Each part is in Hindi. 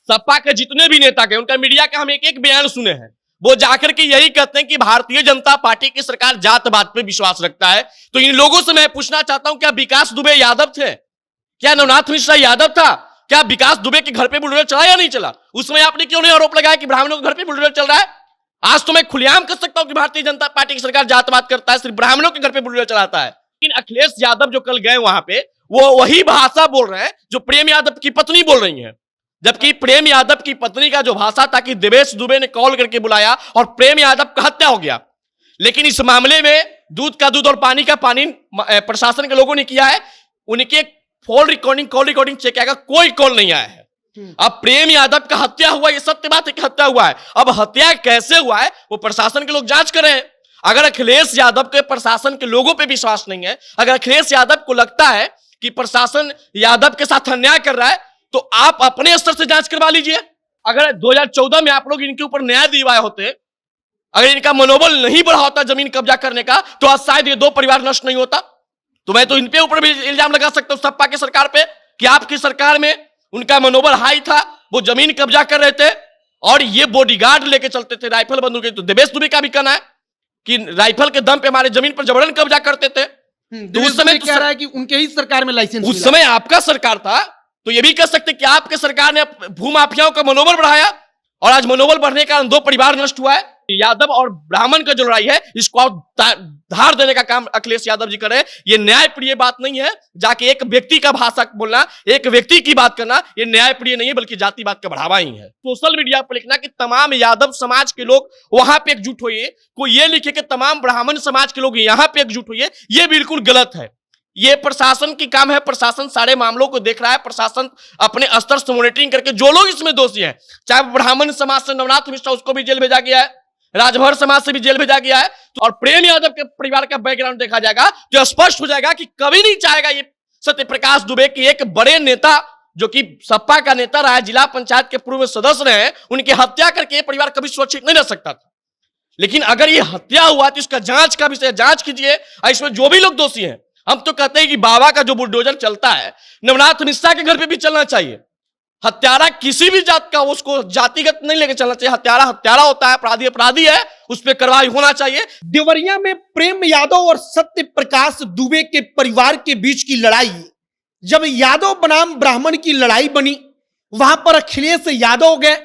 सपा के जितने भी नेता गए उनका मीडिया का हम एक एक बयान सुने हैं, वो जाकर के यही कहते हैं कि भारतीय जनता पार्टी की सरकार जातवाद पे विश्वास रखता है। तो इन लोगों से मैं पूछना चाहता हूं, क्या विकास दुबे यादव थे? क्या नवनाथ मिश्रा यादव था? क्या विकास दुबे के घर पे बुलडोजर चला या नहीं चला? उस समय आपने क्यों नहीं आरोप लगाया कि ब्राह्मणों के घर पे बुलडोजर चल रहा है? आज तो मैं खुलेआम कर सकता हूं कि भारतीय जनता पार्टी की सरकार जातवाद करता है, सिर्फ ब्राह्मणों के घर पे बुलडोजर चलाता है। लेकिन अखिलेश यादव जो कल गए वहां पे, वो वही भाषा बोल रहे हैं जो प्रेम यादव की पत्नी बोल रही है। जबकि प्रेम यादव की पत्नी का जो भाषा था कि देवेश दुबे ने कॉल करके बुलाया और प्रेम यादव का हत्या हो गया। लेकिन इस मामले में दूध का दूध और पानी का पानी प्रशासन के लोगों ने किया है। उनके कॉल रिकॉर्डिंग चेक किया, कोई कॉल नहीं आया है। अब प्रेम यादव का हत्या हुआ, ये सत्य बात है कि हत्या हुआ है। अब हत्या कैसे हुआ है वो प्रशासन के लोग जांच कर रहे हैं। अगर अखिलेश यादव के प्रशासन के लोगों पे विश्वास नहीं है, अगर अखिलेश यादव को लगता है कि प्रशासन यादव के साथ अन्याय कर रहा है, तो आप अपने स्तर से जांच करवा लीजिए। अगर 2014 में आप लोग इनके ऊपर न्याय दिलवाए होते, अगर इनका मनोबल नहीं बढ़ा होता जमीन कब्जा करने का, तो आज शायद ये दो परिवार नष्ट नहीं होता। तो मैं तो इनके ऊपर भी इल्जाम लगा सकता हूं सपा की सरकार पे कि आपकी सरकार में उनका मनोबल हाई था, वो जमीन कब्जा कर रहे थे और ये बॉडीगार्ड लेके चलते थे, राइफल बंदूक। तो देवेश दुबे का भी कहना है कि राइफल के दम पे हमारे जमीन पर जबरन कब्जा करते थे। तो उस समय कह रहा है कि उनके ही सरकार में लाइसेंस, उस समय आपका सरकार था, तो ये भी कह सकते कि आपके सरकार ने भूमाफियाओं का मनोबल बढ़ाया और आज मनोबल बढ़ने का दो परिवार नष्ट हुआ है। यादव और ब्राह्मण का जो लड़ाई है, इसको धार देने का काम अखिलेश यादव जी कर रहे हैं। ये न्यायप्रिय बात नहीं है। जाके एक व्यक्ति का भाषा बोलना, एक व्यक्ति की बात करना, ये न्यायप्रिय नहीं है, बल्कि जातिवाद का बढ़ावा ही है। सोशल मीडिया पर लिखना कि तमाम यादव समाज के लोग वहां पे एकजुट होइए, कोई ये लिखे कि तमाम ब्राह्मण समाज के लोग यहां पे एकजुट होइए, ये बिल्कुल गलत है। ये प्रशासन की काम है, प्रशासन सारे मामलों को देख रहा है, प्रशासन अपने स्तर से मॉनिटरिंग करके जो लोग इसमें दोषी हैं, चाहे ब्राह्मण समाज से नवनाथ मिश्रा, उसको भी जेल भेजा गया है, राजभर समाज से भी जेल भेजा गया है, और प्रेम यादव के परिवार का बैकग्राउंड देखा जाएगा तो स्पष्ट हो जाएगा कि कभी नहीं चाहेगा ये सत्यप्रकाश दुबे की एक बड़े नेता जो कि सपा का नेता रहा है, जिला पंचायत के पूर्व सदस्य रहे हैं, उनकी हत्या करके परिवार कभी सुरक्षित नहीं रह सकता था। लेकिन अगर ये हत्या हुआ तो इसका जांच का विषय, जांच कीजिए, इसमें जो भी लोग दोषी हैं। हम तो कहते हैं कि बाबा का जो बुलडोजर चलता है, नवनाथ मिश्रा के घर पे भी चलना चाहिए। हत्यारा किसी भी जात का, उसको जातिगत नहीं लेके चलना चाहिए। हत्यारा हत्यारा होता है, अपराधी अपराधी है, उस पर कार्रवाई होना चाहिए। देवरिया में प्रेम यादव और सत्य प्रकाश दुबे के परिवार के बीच की लड़ाई, जब यादव बनाम ब्राह्मण की लड़ाई बनी, वहां पर अखिलेश यादव गए,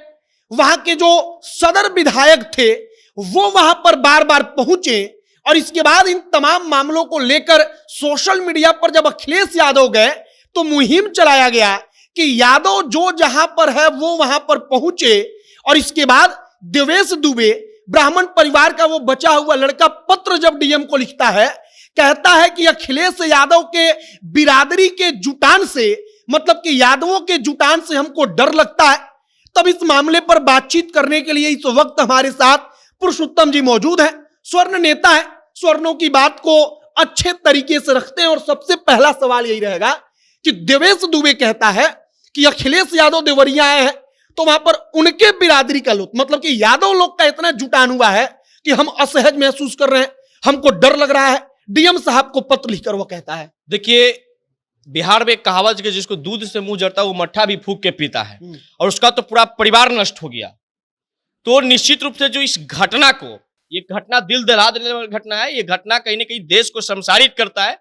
वहां के जो सदर विधायक थे वो वहां पर बार बार पहुंचे, और इसके बाद इन तमाम मामलों को लेकर सोशल मीडिया पर जब अखिलेश यादव गए तो मुहिम चलाया गया कि यादव जो जहां पर है वो वहां पर पहुंचे। और इसके बाद देवेश दुबे, ब्राह्मण परिवार का वो बचा हुआ लड़का, पत्र जब डीएम को लिखता है, कहता है कि अखिलेश यादव के बिरादरी के जुटान से, मतलब कि यादवों के जुटान से हमको डर लगता है। तब इस मामले पर बातचीत करने के लिए इस वक्त हमारे साथ पुरुषोत्तम जी मौजूद हैं। स्वर्ण नेता है, स्वर्णों की बात को अच्छे तरीके से रखते हैं, और सबसे पहला सवाल यही रहेगा कि देवेश दुबे कहता है कि अखिलेश यादव देवरिया आए हैं तो वहां पर उनके बिरादरी का लोग, मतलब कि यादव लोग का इतना जुटान हुआ है कि हम असहज महसूस कर रहे हैं, हमको डर लग रहा है। डीएम साहब को पत्र लिखकर वो कहता है। देखिए, बिहार में एक कहावत है, जिसको दूध से मुंह जड़ता है वो मट्ठा भी फूंक के पीता है, और उसका तो पूरा परिवार नष्ट हो गया। तो निश्चित रूप से जो इस घटना को, ये घटना दिल दहला देने वाली घटना है, ये घटना कहीं ना कहीं देश को शमशारित करता है।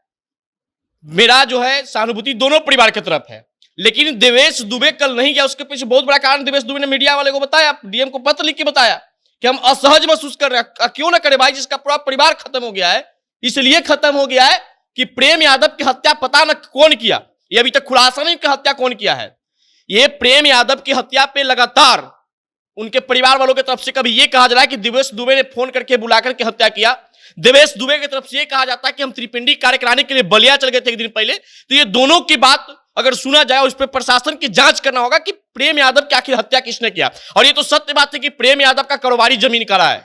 मेरा जो है सहानुभूति दोनों परिवार की तरफ है। लेकिन देवेश दुबे कल नहीं गया, उसके पीछे बहुत बड़ा कारण देवेश दुबे ने मीडिया वाले को बताया, डीएम को पत्र लिख के बताया कि हम असहज महसूस कर रहे हैं। क्यों ना करे भाई, जिसका पूरा परिवार खत्म हो गया है, इसलिए खत्म हो गया है कि प्रेम यादव की हत्या पता न कौन किया, ये अभी तक खुलासा नहीं कि हत्या कौन किया है। ये प्रेम यादव की हत्या पे लगातार उनके परिवार वालों की तरफ से कभी ये कहा जा रहा है कि देवेश दुबे ने फोन करके बुला करके हत्या किया। देवेश दुबे की तरफ से ये कहा जाता है कि हम त्रिपिंडी कार्य कराने के लिए बलिया चल गए थे एक दिन पहले। तो ये दोनों की बात अगर सुना जाए, उस पर प्रशासन की जांच करना होगा कि प्रेम यादव की आखिर हत्या किसने किया। और ये तो सत्य बात है कि प्रेम यादव का कारोबारी जमीन का रहा है,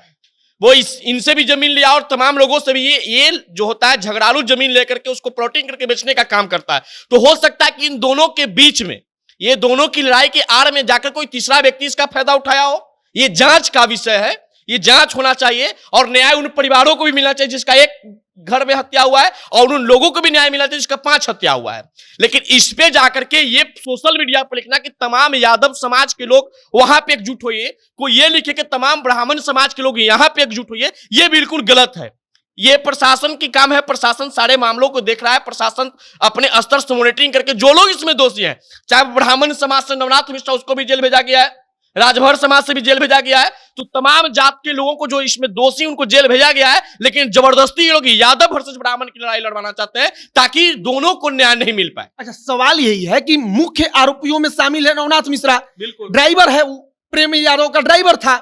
वो इनसे भी जमीन लिया और तमाम लोगों से भी ये जो होता है झगड़ालू जमीन लेकर के उसको प्लॉटिंग करके बेचने का काम करता है। तो हो सकता है कि इन दोनों के बीच में, ये दोनों की लड़ाई के आड़ में जाकर कोई तीसरा व्यक्ति इसका फायदा उठाया हो। ये जांच का विषय है, ये जांच होना चाहिए और न्याय उन परिवारों को भी मिलना चाहिए जिसका एक घर में हत्या हुआ है और उन लोगों को भी न्याय मिला था जिसका 5 हत्या हुआ है। लेकिन इस पे जाकर के ये सोशल मीडिया पर लिखना कि तमाम यादव समाज के लोग वहां पे एकजुट होइए, कोई ये लिखे कि तमाम ब्राह्मण समाज के लोग यहां पे एकजुट होइए, ये बिल्कुल गलत है। ये प्रशासन की काम है, प्रशासन सारे मामलों को देख रहा है, प्रशासन अपने स्तर से मॉनिटरिंग करके जो लोग इसमें दोषी हैं, चाहे ब्राह्मण समाज से नवनाथ मिश्रा उसको भी जेल भेजा गया है, राजभर समाज से भी जेल भेजा गया है, तो तमाम जात के लोगों को जो इसमें दोषी उनको जेल भेजा गया है। लेकिन जबरदस्ती लोग यादव वर्सेस ब्राह्मण की लड़ाई लड़वाना चाहते हैं ताकि दोनों को न्याय नहीं मिल पाए। अच्छा, सवाल यही है कि मुख्य आरोपियों में शामिल है नवनाथ मिश्रा, बिल्कुल ड्राइवर है, वो प्रेम यादव का ड्राइवर था।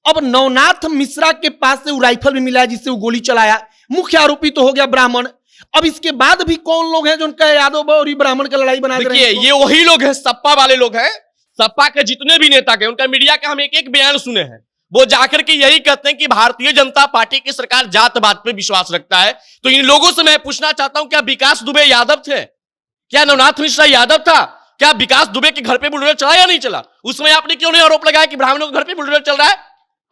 अब नवनाथ मिश्रा के पास से वो राइफल भी मिला है जिससे वो गोली चलाया, मुख्य आरोपी तो हो गया ब्राह्मण। अब इसके बाद भी कौन लोग हैं जो उनका यादव और ब्राह्मण का लड़ाई बना रहे हैं? ये वही लोग हैं, सपा वाले लोग हैं। सपा के जितने भी नेता के उनका मीडिया का हम एक एक बयान सुने हैं, वो जाकर के यही कहते हैं कि भारतीय जनता पार्टी की सरकार जातवाद पे विश्वास रखता है। तो इन लोगों से मैं पूछना चाहता हूं, क्या विकास दुबे यादव थे? क्या नवनाथ मिश्रा यादव था? क्या विकास दुबे के घर पे बुलडोजर चला या नहीं चला? उसमें आपने क्यों नहीं आरोप लगाया कि ब्राह्मणों के घर पे बुलडोजर चल रहा है?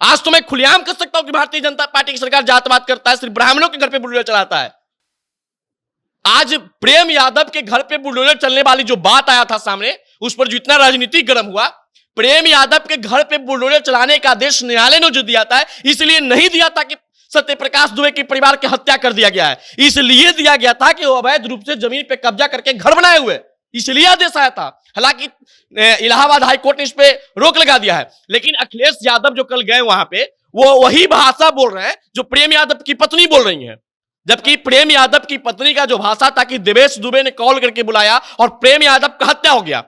आज तो मैं खुलेआम कर सकता हूं कि भारतीय जनता पार्टी की सरकार जातवाद करता है, सिर्फ ब्राह्मणों के घर पे बुलडोजर चलाता है। आज प्रेम यादव के घर पे बुलडोजर चलने वाली जो बात आया था सामने, उस पर जो इतना राजनीतिक गर्म हुआ, प्रेम यादव के घर पे बुलडोजर चलाने का आदेश न्यायालय ने जो दिया था, इसलिए नहीं दिया था कि सत्यप्रकाश दुबे के परिवार की हत्या कर दिया गया है, इसलिए दिया गया था कि वो अवैध रूप से जमीन पे कब्जा करके घर बनाए हुए, इसलिए आदेश आया था। हालांकि इलाहाबाद हाईकोर्ट ने इस पे रोक लगा दिया है, लेकिन अखिलेश यादव जो कल गए वहां पे, वो वही भाषा बोल रहे हैं जो प्रेम यादव की पत्नी बोल रही है। जबकि प्रेम यादव की पत्नी का जो भाषा था कि देवेश दुबे ने कॉल करके बुलाया और प्रेम यादव का हत्या हो गया।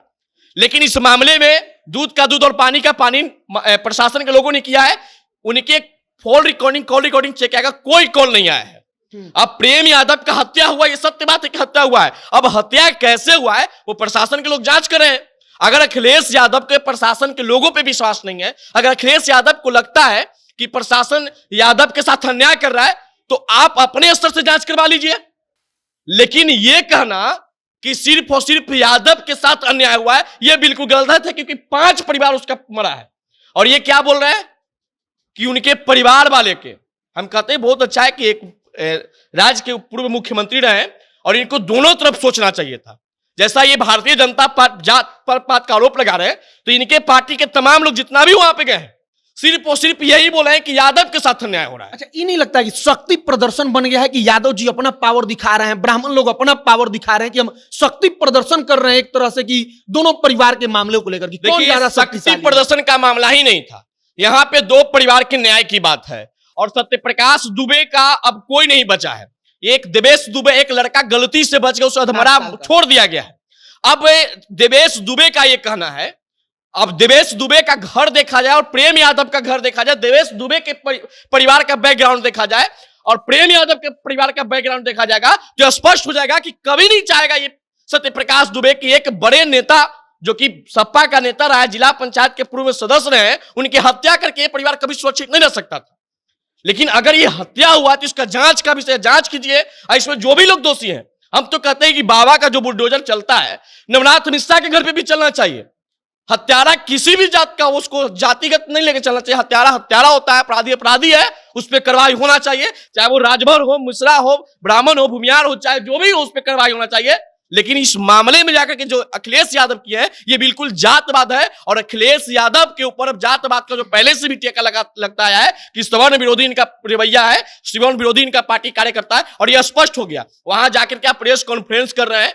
लेकिन इस मामले में दूध का दूध और पानी का पानी प्रशासन के लोगों ने किया है। उनके कॉल रिकॉर्डिंग चेक किया, कोई कॉल नहीं आया है। अब प्रेम यादव का हत्या हुआ, ये सत्य बात है कि हत्या हुआ है। अब हत्या कैसे हुआ है वो प्रशासन के लोग जांच कर रहे हैं। अगर अखिलेश यादव के प्रशासन के लोगों पे विश्वास नहीं है, अगर अखिलेश यादव को लगता है कि प्रशासन यादव के साथ अन्याय कर रहा है, तो आप अपने स्तर से जांच करवा लीजिए। लेकिन यह कहना कि सिर्फ और सिर्फ यादव के साथ अन्याय हुआ है, यह बिल्कुल गलत है, क्योंकि 5 परिवार उसका मरा है। और ये क्या बोल रहे हैं कि उनके परिवार वाले के, हम कहते हैं बहुत अच्छा है कि एक राज्य के पूर्व मुख्यमंत्री रहे और इनको दोनों तरफ सोचना चाहिए था। जैसा ये भारतीय जनता पार्टी का आरोप लगा रहे हैं, तो इनके पार्टी के तमाम लोग जितना भी वहां पे गए सिर्फ और सिर्फ यही बोले हैं कि यादव के साथ अन्याय हो रहा है। अच्छा, ये नहीं लगता कि शक्ति प्रदर्शन बन गया है कि यादव जी अपना पावर दिखा रहे हैं, ब्राह्मण लोग अपना पावर दिखा रहे हैं कि हम शक्ति प्रदर्शन कर रहे हैं एक तरह से, कि दोनों परिवार के मामले को लेकर? देखिए, शक्ति प्रदर्शन का मामला ही नहीं था, यहाँ पे 2 परिवार के न्याय की बात है। और सत्यप्रकाश दुबे का अब कोई नहीं बचा है। एक देवेश दुबे, एक लड़का गलती से बच गया, उसे अधमरा छोड़ दिया गया है। अब देवेश दुबे का ये कहना है, अब देवेश दुबे का घर देखा जाए और प्रेम यादव का घर देखा जाए, देवेश दुबे के परिवार का बैकग्राउंड देखा जाए और प्रेम यादव के परिवार का बैकग्राउंड देखा जाएगा, तो स्पष्ट हो जाएगा कि कभी नहीं चाहेगा ये सत्यप्रकाश दुबे की एक बड़े नेता, जो कि सपा का नेता रहा है, जिला पंचायत के पूर्व सदस्य रहे, उनकी हत्या करके ये परिवार कभी सुरक्षित नहीं रह सकता था। लेकिन अगर ये हत्या हुआ तो इसका जांच का विषय, जांच कीजिए, इसमें जो भी लोग दोषी हैं। हम तो कहते हैं कि बाबा का जो बुलडोजर चलता है, नवनाथ मिश्रा के घर पे भी चलना चाहिए। हत्यारा किसी भी जात का, उसको जातिगत नहीं लेके चलना चाहिए। हत्यारा हत्यारा होता है, अपराधी अपराधी है, उस पर कार्रवाई होना चाहिए, चाहे वो राजभर हो, मिश्रा हो, ब्राह्मण हो, भूमियार हो, चाहे जो भी हो, उस पर कार्रवाई होना चाहिए। लेकिन इस मामले में जाकर के जो अखिलेश यादव की है, ये बिल्कुल जातवाद है। और अखिलेश यादव के ऊपर अब जातवाद का जो पहले से भी टेका लगता है कि सवर्ण विरोधी इनका रवैया है, सवर्ण विरोधी इनका पार्टी कार्यकर्ता है, और यह स्पष्ट हो गया। वहां जाकर के प्रेस कॉन्फ्रेंस कर रहे हैं,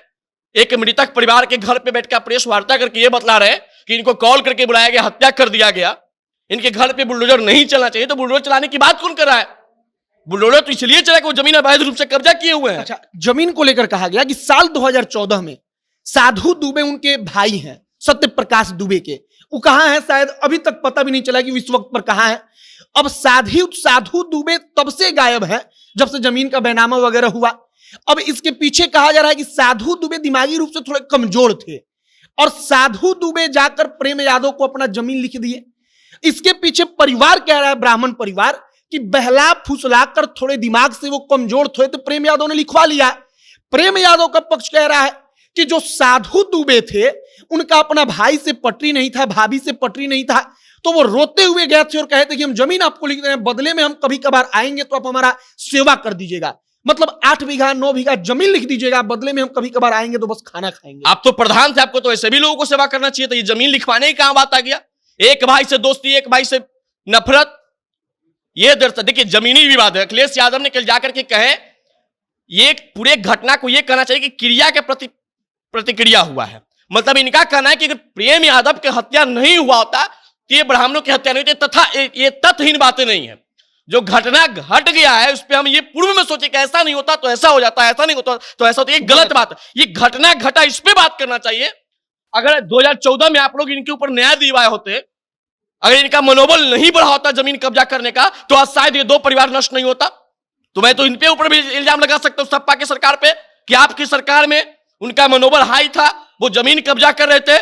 एक मृतक परिवार के घर पे बैठकर प्रेस वार्ता करके ये बतला रहे हैं कि इनको कॉल करके बुलाया गया, हत्या कर दिया गया, इनके घर पे बुलडोजर नहीं चलना चाहिए। तो बुलडोजर चलाने की बात कौन कर रहा है? बुलडोजर तो इसलिए चला कि वो जमीन अवैध रूप से कब्जा किए हुए हैं। अच्छा, जमीन को लेकर कहा गया कि साल 2014 में साधु दुबे उनके भाई हैं, सत्यप्रकाश दुबे के, वो कहां है शायद अभी तक पता भी नहीं चला कि इस वक्त पर कहां है। अब साधु दुबे तब से गायब है जब से जमीन का बैनामा वगैरह हुआ। अब इसके पीछे कहा जा रहा है कि साधु दुबे दिमागी रूप से थोड़े कमजोर थे और साधु दुबे जाकर प्रेम यादव को अपना जमीन लिख दिए। इसके पीछे परिवार कह रहा है, ब्राह्मण परिवार, कि बहला फुसलाकर थोड़े दिमाग से वो कमजोर थे तो प्रेम यादव ने लिखवा लिया। प्रेम यादव का पक्ष कह रहा है कि जो साधु दुबे थे उनका अपना भाई से पटरी नहीं था, भाभी से पटरी नहीं था, तो वो रोते हुए गए थे और कहे थे कि हम जमीन आपको लिख रहे हैं, बदले में हम कभी कभार आएंगे तो आप हमारा सेवा कर दीजिएगा। मतलब 8 बीघा 9 बीघा जमीन लिख दीजिएगा, बदले में हम कभी कभार आएंगे तो बस खाना खाएंगे। आप तो प्रधान थे, आपको तो ऐसे भी लोगों को सेवा करना चाहिए था। ये जमीन लिखवाने की कहां बात आ गया? एक भाई से दोस्ती, एक भाई से नफरत, ये दर्शक देखिए जमीनी विवाद है। अखिलेश यादव ने कल जाकर के कहे ये पूरे घटना को ये कहना चाहिए कि क्रिया के प्रति प्रतिक्रिया हुआ है। मतलब इनका कहना है कि अगर प्रेम यादव की हत्या नहीं हुआ होता तो ये ब्राह्मणों की हत्या नहीं होती, तथा ये तथ्यहीन बातें नहीं है। जो घटना घट गया है उस पर हम ये पूर्व में सोचे कि ऐसा नहीं होता तो ऐसा हो जाता, ऐसा नहीं होता तो ऐसा होता, ये गलत बात है। ये घटना घटा, इस पे बात करना चाहिए। अगर 2014 में आप लोग इनके ऊपर न्याय दिलवाए होते, अगर इनका मनोबल नहीं बढ़ा होता जमीन कब्जा करने का, तो आज शायद ये 2 परिवार नष्ट नहीं होता। तो मैं तो इन पे ऊपर भी इल्जाम लगा सकता हूं सपा की सरकार पे कि आपकी सरकार में उनका मनोबल हाई था, वो जमीन कब्जा कर रहे थे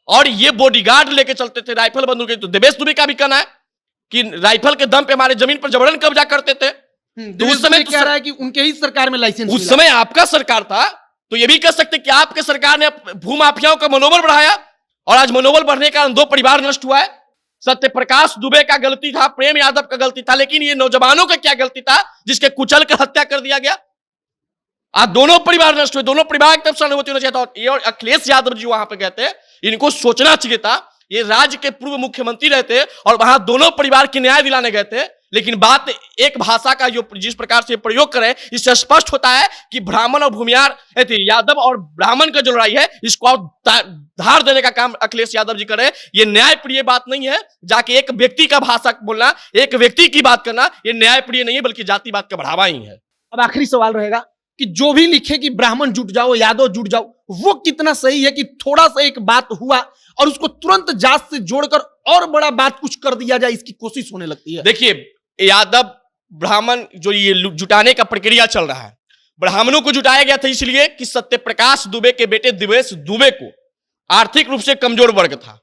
और ये बॉडीगार्ड लेके चलते थे, राइफल बंदूक। तो देवेश दुबे का भी कहना है कि राइफल के दम पे हमारे जमीन पर जबरन कब्जा करते थे। तो उस समय कह रहा है कि उनके ही सरकार में लाइसेंस, उस समय आपका सरकार था, तो ये भी कह सकते कि आपके सरकार ने भूमाफियाओं का मनोबल बढ़ाया और आज मनोबल बढ़ने का 2 परिवार नष्ट हुआ है। सत्य प्रकाश दुबे का गलती था, प्रेम यादव का गलती था, लेकिन ये नौजवानों का क्या गलती था जिसके कुचल कर हत्या कर दिया गया? आज दोनों परिवार नष्ट हुए, दोनों परिवार की तरफ सहानुभूति होना चाहिए था। ये और अखिलेश यादव जी वहां पे गए थे, इनको सोचना चाहिए था। ये राज्य के पूर्व मुख्यमंत्री रहते और वहां दोनों परिवार की न्याय दिलाने गए थे। लेकिन बात एक भाषा का जो जिस प्रकार से प्रयोग करें, इससे स्पष्ट होता है कि ब्राह्मण और भूमियार यादव और ब्राह्मण का जो लड़ाई है, इसको धार देने का काम अखिलेश यादव जी करे। ये न्यायप्रिय बात नहीं है। जाके एक व्यक्ति का भाषा बोलना, एक व्यक्ति की बात करना, ये न्यायप्रिय नहीं है, बल्कि जातिवाद का बढ़ावा ही है। अब आखिरी सवाल रहेगा कि जो भी लिखे कि ब्राह्मण जुट जाओ, यादव जुट जाओ, वो कितना सही है कि थोड़ा सा एक बात हुआ और उसको तुरंत जांच से जोड़कर और बड़ा बात कुछ कर दिया जाए, इसकी कोशिश होने लगती है। देखिए यादव ब्राह्मण जो ये जुटाने का प्रक्रिया चल रहा है, ब्राह्मणों को जुटाया गया था इसलिए कि सत्य प्रकाश दुबे के बेटे दिवेश दुबे को आर्थिक रूप से कमजोर वर्ग था,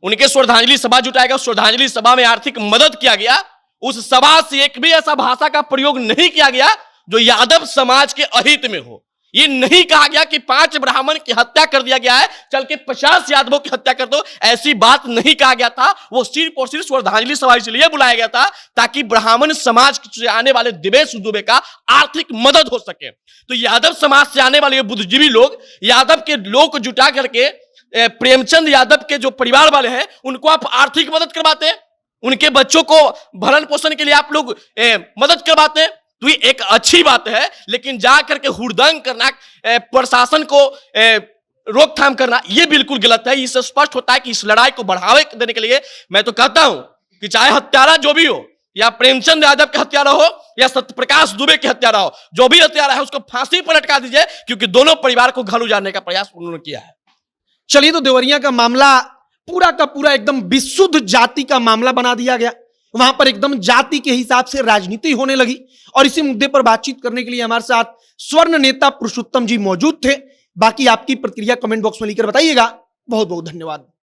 उनके श्रद्धांजलि सभा जुटाया गया। श्रद्धांजलि सभा में आर्थिक मदद किया गया। उस सभा से एक भी ऐसा भाषा का प्रयोग नहीं किया गया जो यादव समाज के अहित में हो। ये नहीं कहा गया कि 5 ब्राह्मण की हत्या कर दिया गया है, चल के 50 यादवों की हत्या कर दो, ऐसी बात नहीं कहा गया था। वो सिर्फ और सिर्फ श्रद्धांजलि सभा इसलिए बुलाया गया था ताकि ब्राह्मण समाज से आने वाले दिवेश दुबे का आर्थिक मदद हो सके। तो यादव समाज से आने वाले बुद्धिजीवी लोग, यादव के लोग को जुटा करके प्रेमचंद यादव के जो परिवार वाले हैं उनको आप आर्थिक मदद करवाते हैं, उनके बच्चों को भरण पोषण के लिए आप लोग मदद करवाते हैं। तो ये एक अच्छी बात है, लेकिन जा करके हुड़दंग करना, प्रशासन को रोकथाम करना, ये बिल्कुल गलत है। इससे स्पष्ट होता है कि इस लड़ाई को बढ़ावे देने के लिए मैं तो कहता हूं कि चाहे हत्यारा जो भी हो, या प्रेमचंद यादव के हत्यारा हो या सत्यप्रकाश दुबे के हत्यारा हो, जो भी हत्यारा है उसको फांसी पर लटका दीजिए, क्योंकि दोनों परिवार को घर उजाड़ने का प्रयास उन्होंने किया है। चलिए, तो देवरिया का मामला पूरा का पूरा एकदम विशुद्ध जाति का मामला बना दिया गया। वहां पर एकदम जाति के हिसाब से राजनीति होने लगी और इसी मुद्दे पर बातचीत करने के लिए हमारे साथ स्वर्ण नेता पुरुषोत्तम जी मौजूद थे। बाकी आपकी प्रतिक्रिया कमेंट बॉक्स में लिखकर बताइएगा। बहुत बहुत धन्यवाद।